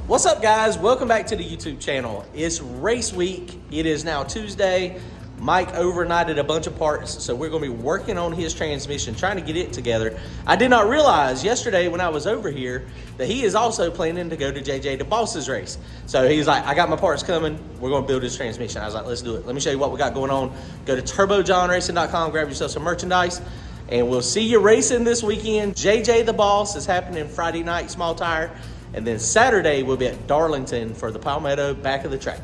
What's up, guys? Welcome back to the YouTube channel. It's race week. It is now Tuesday. Mike overnighted a bunch of parts, so we're going to be working on his transmission, trying to get it together. I did not realize yesterday when I was over here that he is also planning to go to JJ the Boss's race. So he's like, I got my parts coming. We're going to build his transmission. I was like, let's do it. Let me show you what we got going on. Go to turbojohnracing.com, grab yourself some merchandise, and we'll see you racing this weekend. JJ the Boss is happening Friday night, small tire. And then Saturday, we'll be at Darlington for the Palmetto back of the track.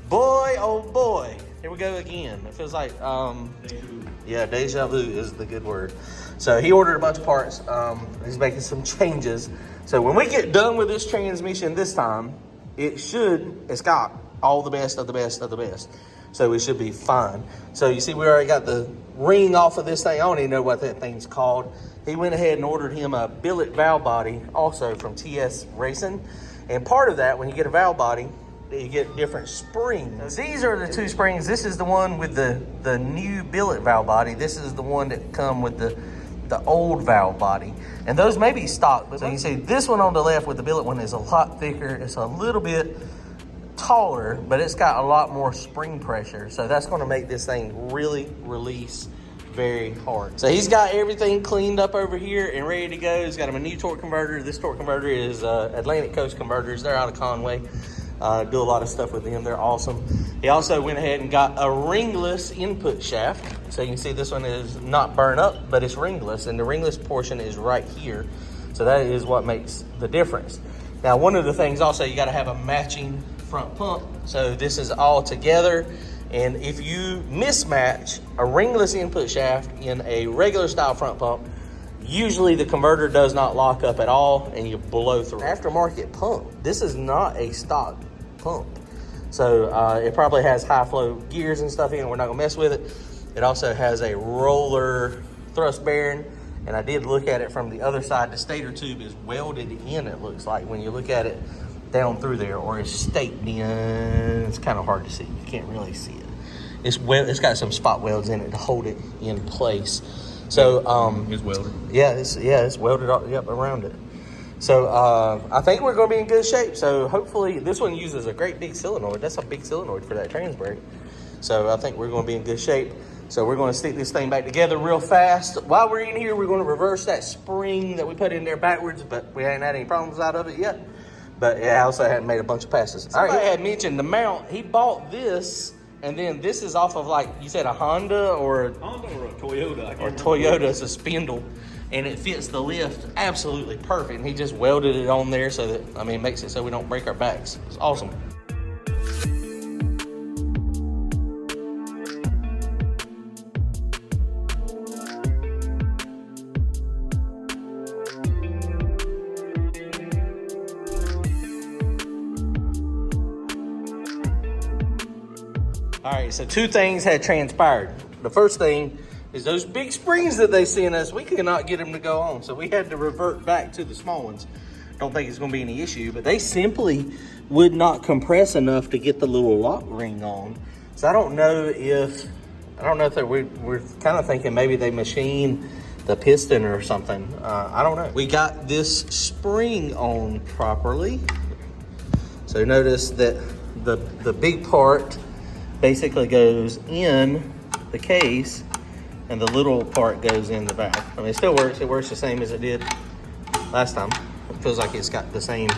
Boy, oh boy. Here we go again. It feels like, yeah, deja vu is the good word. So he ordered a bunch of parts. He's making some changes. So when we get done with this transmission this time, it's got all the best of the best of the best. So we should be fine. So you see, we already got the ring off of this thing. I don't even know what that thing's called. He went ahead and ordered him a billet valve body also from TS Racing. And part of that, when you get a valve body, you get different springs. These are the two springs. This is the one with the new billet valve body. This is the one that come with the old valve body. And those may be stock. So you can see this one on the left with the billet one is a lot thicker. It's a little bit taller, but it's got a lot more spring pressure. So that's going to make this thing really release very hard. So he's got everything cleaned up over here and ready to go. He's got him a new torque converter. This torque converter is Atlantic Coast Converters. They're out of Conway. Do a lot of stuff with them. They're awesome. He also went ahead and got a ringless input shaft. So you can see this one is not burn up, but it's ringless, and the ringless portion is right here. So that is what makes the difference. Now, one of the things also, you got to have a matching front pump. So this is all together. And if you mismatch a ringless input shaft in a regular style front pump, usually the converter does not lock up at all and you blow through. Aftermarket pump. This is not a stock pump. So it probably has high flow gears and stuff in it. We're not gonna mess with it. It also has a roller thrust bearing. And I did look at it from the other side. The stator tube is welded in, it looks like, when you look at it down through there, or it's staked in. It's kind of hard to see. You can't really see it. It's got some spot welds in it to hold it in place. So it's welded. Yeah, it's welded up around it. So I think we're going to be in good shape. So hopefully this one uses a great big solenoid. That's a big solenoid for that trans brake. So I think we're going to be in good shape. So we're going to stick this thing back together real fast. While we're in here, we're going to reverse that spring that we put in there backwards, but we ain't had any problems out of it yet. But yeah, I also hadn't made a bunch of passes. All right, I had mentioned the mount. He bought this, and then this is off of, like you said, a Honda or a Toyota. Or Toyota. It's a spindle, and it fits the lift absolutely perfect. And he just welded it on there so that, I mean, it makes it so we don't break our backs. It's awesome. All right, so two things had transpired. The first thing is those big springs that they sent us, we could not get them to go on. So we had to revert back to the small ones. Don't think it's gonna be any issue, but they simply would not compress enough to get the little lock ring on. So I don't know if we're kind of thinking maybe they machine the piston or something. I don't know. We got this spring on properly. So notice that the big part basically goes in the case and the little part goes in the valve. I mean, it still works. It works the same as it did last time. It feels like it's got the same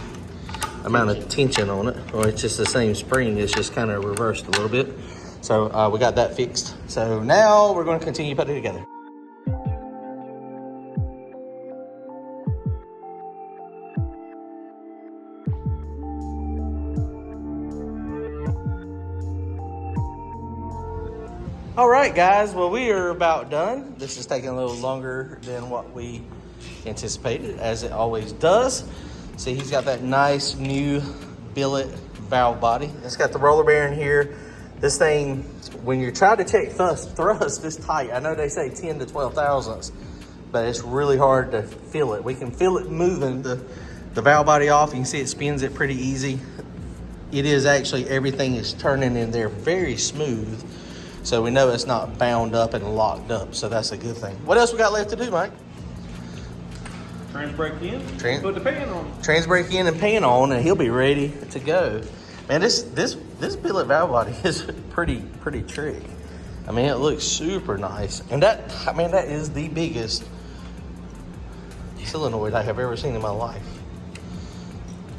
amount of tension on it, or it's just the same spring. It's just kind of reversed a little bit. So we got that fixed. So now we're going to continue putting it together. All right, guys, well, we are about done. This is taking a little longer than what we anticipated, as it always does. See, he's got that nice new billet valve body. It's got the roller bearing here. This thing, when you're trying to check thrust, it's tight. I know they say 10 to 12 thousandths, but it's really hard to feel it. We can feel it moving the valve body off. You can see it spins it pretty easy. It is actually, everything is turning in there very smooth. So we know it's not bound up and locked up. So that's a good thing. What else we got left to do, Mike? Trans brake in. Put the pan on. Trans brake in and pan on, and he'll be ready to go. Man, this billet valve body is pretty trick. I mean, it looks super nice, and that is the biggest solenoid I have ever seen in my life.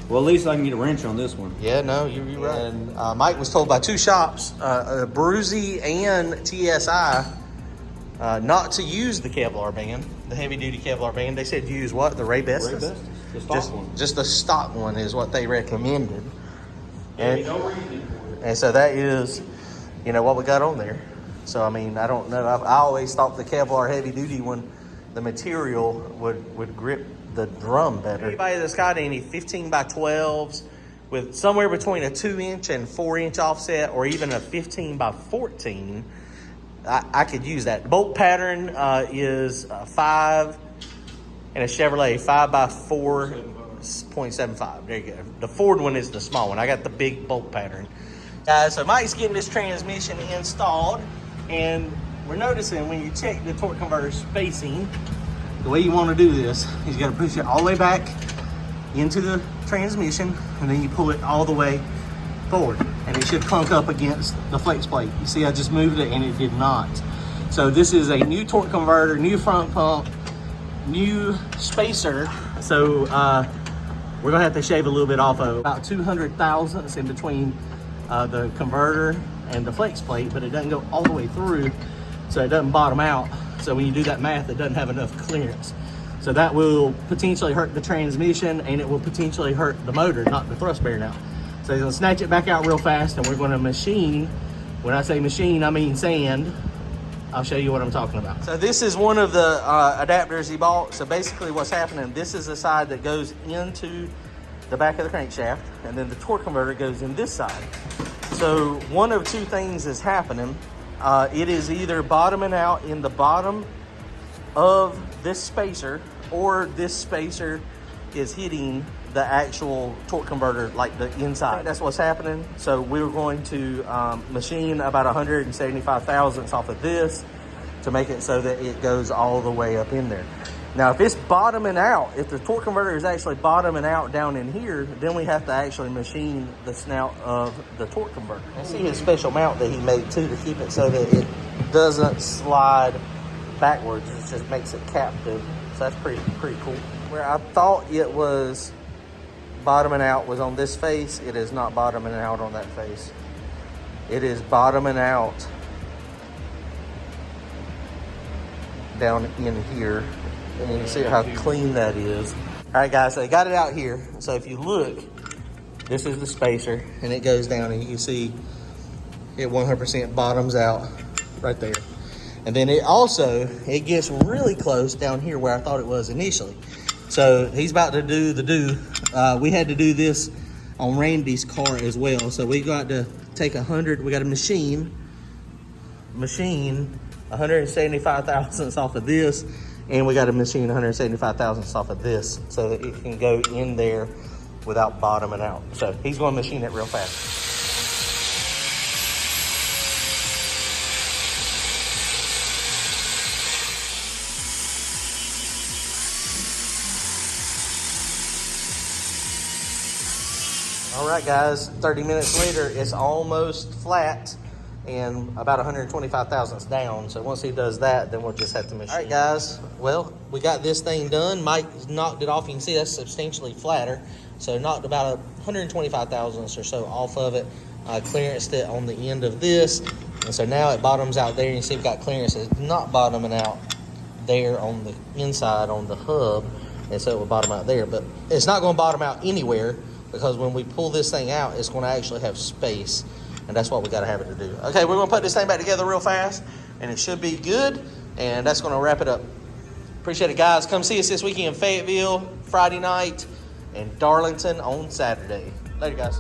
Well, at least I can get a wrench on this one. Yeah, no, you're right. And Mike was told by two shops, Bruzy and TSI, not to use the Kevlar band, the heavy-duty Kevlar band. They said use what? The Ray Bestis? The stock one. Just the stock one is what they recommended. And, no reason for it. and so that is, what we got on there. So, I mean, I don't know. I always thought the Kevlar heavy-duty one, the material would grip the drum better. Anybody that's got any 15 by 12s with somewhere between a 2-inch and 4-inch offset, or even a 15 by 14, I could use that. The bolt pattern is 5, and a Chevrolet 5 by 4.75. There you go. The Ford one is the small one. I got the big bolt pattern. So Mike's getting this transmission installed, and we're noticing when you check the torque converter spacing, the way you want to do this is you got to push it all the way back into the transmission, and then you pull it all the way forward, and it should clunk up against the flex plate. You see, I just moved it and it did not. So this is a new torque converter, new front pump, new spacer. So we're gonna have to shave a little bit off of about 200 thousandths in between the converter and the flex plate, but it doesn't go all the way through, so it doesn't bottom out. So when you do that math, it doesn't have enough clearance. So that will potentially hurt the transmission, and it will potentially hurt the motor, not the thrust bearing out. So he's gonna snatch it back out real fast, and we're gonna machine. When I say machine, I mean sand. I'll show you what I'm talking about. So this is one of the adapters he bought. So basically what's happening, this is the side that goes into the back of the crankshaft, and then the torque converter goes in this side. So one of two things is happening. It is either bottoming out in the bottom of this spacer, or this spacer is hitting the actual torque converter, like the inside. That's what's happening. So we're going to machine about 175 thousandths off of this to make it so that it goes all the way up in there. Now, if it's bottoming out, if the torque converter is actually bottoming out down in here, then we have to actually machine the snout of the torque converter. I see his special mount that he made too, to keep it so that it doesn't slide backwards. It just makes it captive. So that's pretty cool. Where I thought it was bottoming out was on this face, it is not bottoming out on that face. It is bottoming out down in here. And you can see how clean that is. All right, guys, so I got it out here. So if you look, this is the spacer, and it goes down, and you can see it 100% bottoms out right there. And then it gets really close down here where I thought it was initially. So he's about to do we had to do this on Randy's car as well. So we got to take we got to machine 175 thousandths off of this, and we got to machine 175 thousandths off of this so that it can go in there without bottoming out. So he's going to machine it real fast. All right, guys, 30 minutes later, it's almost flat and about 125 thousandths down. So once he does that, then we'll just have to machine. All right, guys, well, we got this thing done. Mike knocked it off. You can see that's substantially flatter. So knocked about 125 thousandths or so off of it, clearanced it on the end of this. And so now it bottoms out there. You see we've got clearance. It's not bottoming out there on the inside on the hub. And so it will bottom out there. But it's not going to bottom out anywhere, because when we pull this thing out, it's going to actually have space, and that's what we got to have it to do. Okay, we're going to put this thing back together real fast, and it should be good, and that's going to wrap it up. Appreciate it, guys. Come see us this weekend in Fayetteville, Friday night, and Darlington on Saturday. Later, guys.